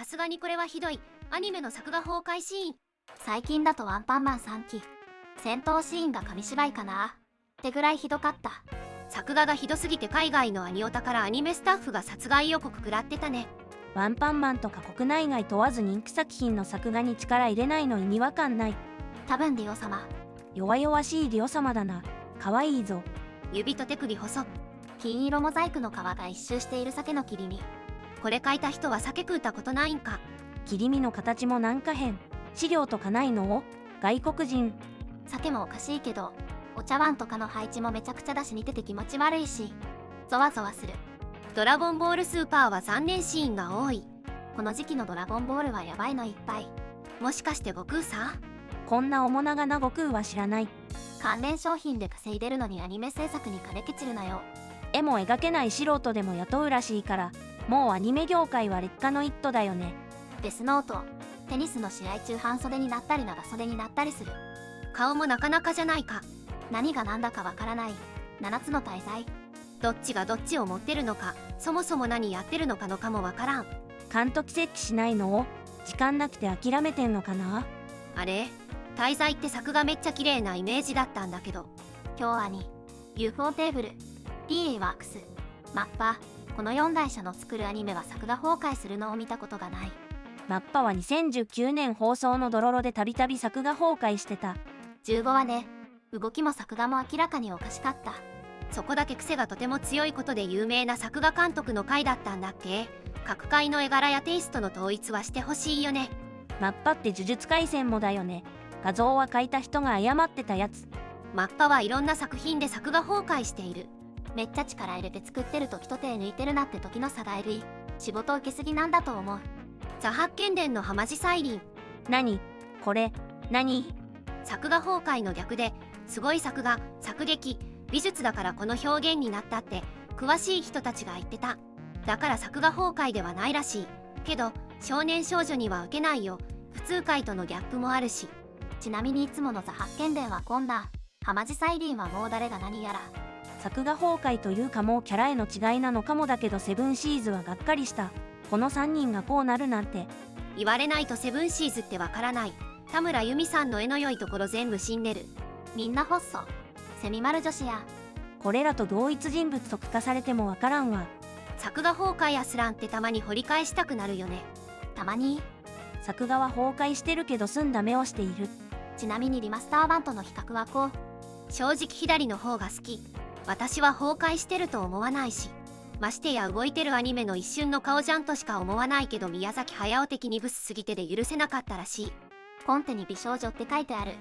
さすがにこれはひどい。アニメの作画崩壊シーン。最近だとワンパンマン3期。戦闘シーンが紙芝居かなってぐらいひどかった。作画がひどすぎて海外のアニオタからアニメスタッフが殺害予告食らってたね。ワンパンマンとか国内外問わず人気作品の作画に力入れないのに違和感ない。多分リオ様。弱々しいリオ様だな。かわいいぞ。指と手首細。金色モザイクの皮が一周している鮭の切り身。これ描いた人は鮭食うたことないんか。切り身の形もなんか変。資料とかないの？外国人。鮭もおかしいけど、お茶碗とかの配置もめちゃくちゃだし似てて気持ち悪いし、ゾワゾワする。ドラゴンボールスーパーは残念シーンが多い。この時期のドラゴンボールはやばいのいっぱい。もしかして悟空さ？こんな面長な悟空は知らない。関連商品で稼いでるのにアニメ制作に金ケチるなよ。絵も描けない素人でも雇うらしいから、もうアニメ業界は劣化の一途だよね。デスノート、テニスの試合中半袖になったり長袖になったりする。顔もなかなかじゃないか。何が何だかわからない7つの大罪。どっちがどっちを持ってるのか、そもそも何やってるのかのかもわからん。監督設置しないの？時間なくて諦めてんのかな？あれ、大罪って作画めっちゃ綺麗なイメージだったんだけど。京アニ、UFO テーブル、PA ワークス、マッパ、この4台社の作るアニメは作画崩壊するのを見たことがない。マッパは2019年放送のドロロでたびたび作画崩壊してた。15話ね。動きも作画も明らかにおかしかった。そこだけ癖がとても強いことで有名な作画監督の回だったんだっけ？各回の絵柄やテイストの統一はしてほしいよね。マッパって呪術廻戦もだよね。画像は描いた人が誤ってたやつ。マッパはいろんな作品で作画崩壊している。めっちゃ力入れて作ってる時と手抜いてるなって時の差がえぐい。仕事受けすぎなんだと思う。ザ・八犬伝の浜地サイリン。何？これ、何？作画崩壊の逆で、すごい作画、作劇、美術だからこの表現になったって詳しい人たちが言ってた。だから作画崩壊ではないらしい。けど少年少女には受けないよ。普通回とのギャップもあるし。ちなみにいつものザ・八犬伝は混乱。浜地サイリンはもう誰が何やら。作画崩壊というかもうキャラへの違いなのかもだけどセブンシーズはがっかりした。この3人がこうなるなんて。言われないとセブンシーズってわからない。田村由美さんの絵の良いところ全部死んでる。みんなホッソ。セミマル女子や。これらと同一人物と聞かされてもわからんわ。作画崩壊やスランってたまに掘り返したくなるよね。たまに。作画は崩壊してるけど澄んだ目をしている。ちなみにリマスター版との比較はこう。正直左の方が好き。私は崩壊してると思わないし。ましてや動いてるアニメの一瞬の顔じゃんとしか思わないけど宮崎駿的にブスすぎてで許せなかったらしい。コンテに美少女って書いてある。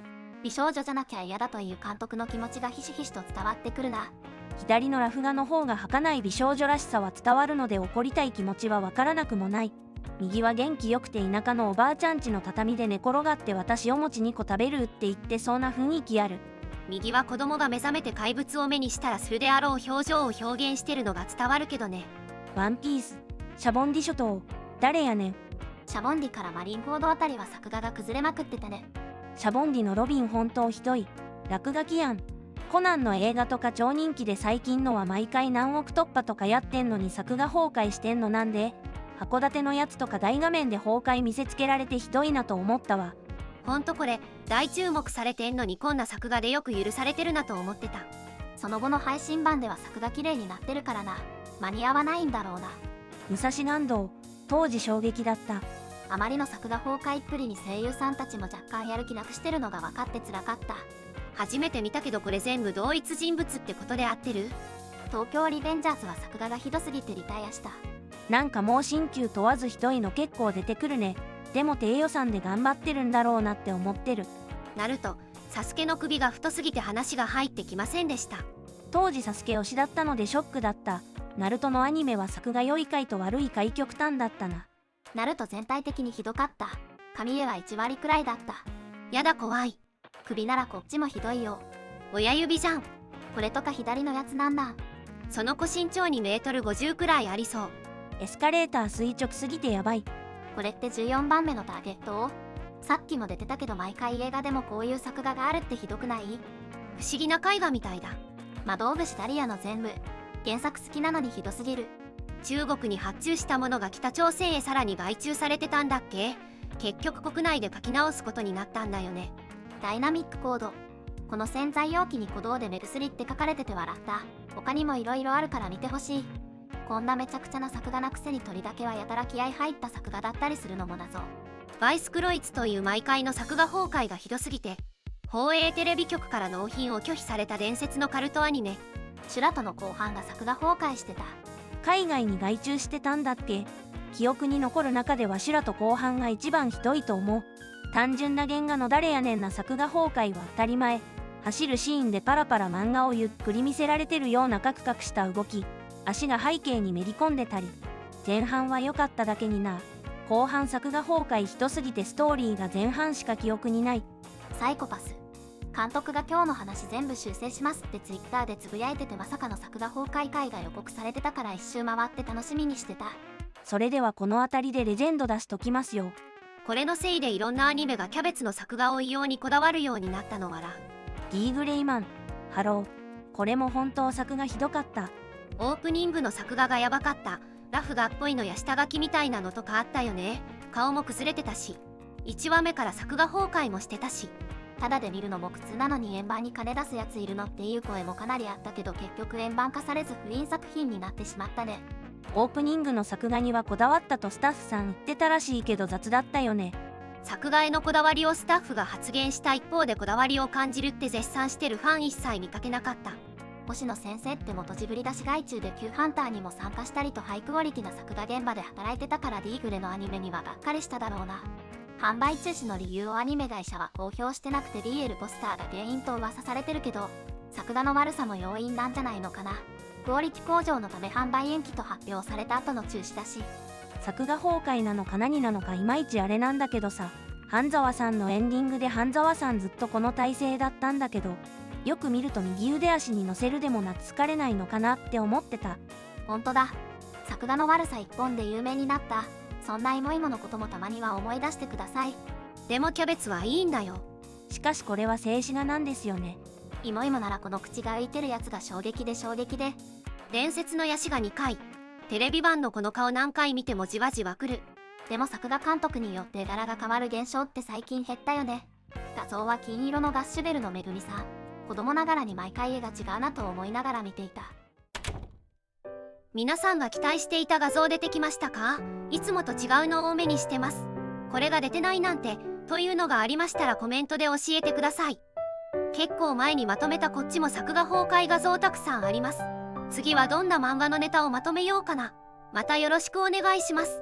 美少女じゃなきゃ嫌だという監督の気持ちがひしひしと伝わってくるな。左のラフ画の方が儚い美少女らしさは伝わるので怒りたい気持ちはわからなくもない。右は元気よくて田舎のおばあちゃん家の畳で寝転がって私お餅2個食べるって言ってそうな雰囲気ある。右は子供が目覚めて怪物を目にしたらするであろう表情を表現してるのが伝わるけどね。ワンピース、シャボンディ諸島、誰やねん。シャボンディからマリンフォードあたりは作画が崩れまくってたね。シャボンディのロビン本当ひどい。落書きやん。コナンの映画とか超人気で最近のは毎回何億突破とかやってんのに作画崩壊してんのなんで？函館のやつとか大画面で崩壊見せつけられてひどいなと思ったわ。ほんとこれ大注目されてんのにこんな作画でよく許されてるなと思ってた。その後の配信版では作画綺麗になってるからな。間に合わないんだろうな。武蔵南道、当時衝撃だった。あまりの作画崩壊っぷりに声優さんたちも若干やる気なくしてるのが分かってつらかった。初めて見たけどこれ全部同一人物ってことで合ってる？東京リベンジャーズは作画がひどすぎてリタイアした。なんかもう新旧問わずひどいの結構出てくるね。でも低予算で頑張ってるんだろうなって思ってる。ナルト、サスケの首が太すぎて話が入ってきませんでした。当時サスケ推しだったのでショックだった。ナルトのアニメは作画良い回と悪い回極端だったな。ナルト全体的にひどかった。髪絵は1割くらいだった。やだ怖い。首ならこっちもひどいよ。親指じゃん。これとか左のやつなんだ。その子身長2メートル50くらいありそう。エスカレーター垂直すぎてやばい。これって14番目のターゲットを？さっきも出てたけど毎回映画でもこういう作画があるってひどくない？不思議な絵画みたいだ。魔導士ダリアの全部。原作好きなのにひどすぎる。中国に発注したものが北朝鮮へさらに外注されてたんだっけ。結局国内で書き直すことになったんだよね。ダイナミックコード。この洗剤容器に鼓動で目薬って書かれてて笑った。他にも色々あるから見てほしい。こんなめちゃくちゃな作画なくせに鳥だけはやたら気合入った作画だったりするのも謎。バイスクロイツという毎回の作画崩壊がひどすぎて、放映テレビ局から納品を拒否された伝説のカルトアニメ。シュラトの後半が作画崩壊してた。海外に外注してたんだっけ。記憶に残る中ではシュラと後半が一番ひどいと思う。単純な原画の誰やねんな作画崩壊は当たり前。走るシーンでパラパラ漫画をゆっくり見せられてるようなカクカクした動き、足が背景にめり込んでたり。前半は良かっただけにな。後半作画崩壊ひどすぎてストーリーが前半しか記憶にない。サイコパス。監督が今日の話全部修正しますってツイッターでつぶやいてて、まさかの作画崩壊会が予告されてたから一周回って楽しみにしてた。それではこの辺りでレジェンド出しときますよ。これのせいでいろんなアニメがキャベツの作画を異様にこだわるようになったのわら。D グレイマン、ハロー。これも本当作画ひどかった。オープニングの作画がやばかった。ラフ画っぽいのや下書きみたいなのとかあったよね。顔も崩れてたし、1話目から作画崩壊もしてたし。ただで見るのも苦痛なのに円盤に金出すやついるのっていう声もかなりあったけど、結局円盤化されず不倫作品になってしまったね。オープニングの作画にはこだわったとスタッフさん言ってたらしいけど雑だったよね。作画へのこだわりをスタッフが発言した一方で、こだわりを感じるって絶賛してるファン一切見かけなかった。星野先生って元ジブリ出し外注で Q ハンターにも参加したりとハイクオリティな作画現場で働いてたから、 D グレのアニメにはがっかりしただろうな。販売中止の理由をアニメ会社は公表してなくて BL ポスターが原因と噂されてるけど、作画の悪さも要因なんじゃないのかな。クオリティ向上のため販売延期と発表された後の中止だし。作画崩壊なのか何なのかいまいちあれなんだけどさ、半沢さんのエンディングで半沢さんずっとこの体勢だったんだけど、よく見ると右腕足に乗せるでも懐かれないのかなって思ってた。ほんとだ。作画の悪さ一本で有名になった。そんなイモイモのこともたまには思い出してください。でもキャベツはいいんだよ。しかしこれは静止画なんですよね。イモイモならこの口が浮いてるやつが衝撃で衝撃で。伝説のヤシが2回。テレビ版のこの顔何回見てもじわじわくる。でも作画監督によって柄が変わる現象って最近減ったよね。画像は金色のガッシュベルのめぐみさん。子供ながらに毎回絵が違うなと思いながら見ていた。皆さんが期待していた画像出てきましたか？いつもと違うのを目にしてます。これが出てないなんてというのがありましたらコメントで教えてください。結構前にまとめたこっちも作画崩壊画像たくさんあります。次はどんな漫画のネタをまとめようかな。またよろしくお願いします。